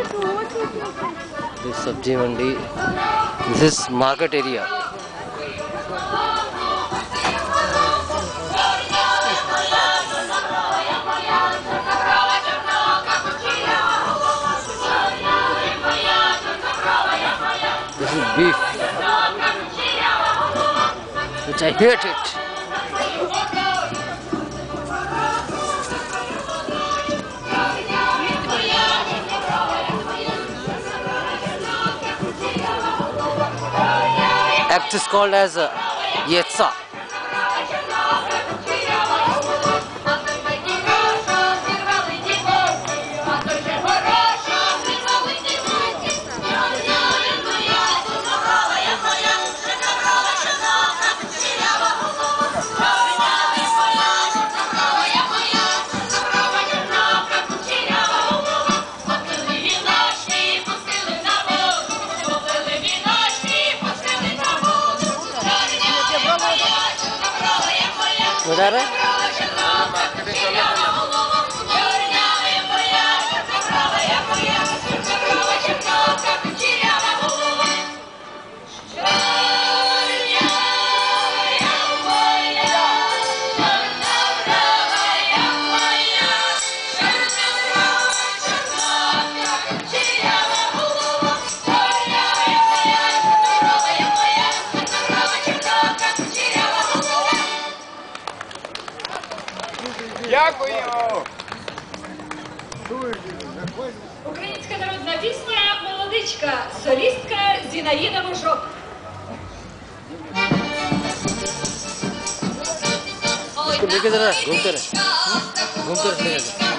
This sabji mandi. This is market area. This is beef, which I hate it. Act is called as yetsa. मजा आ रहा है? Дякую! Українська народна пісня «Молодичка», солістка Зінаїда Мужок. इसको लेके जरा घूमते रहे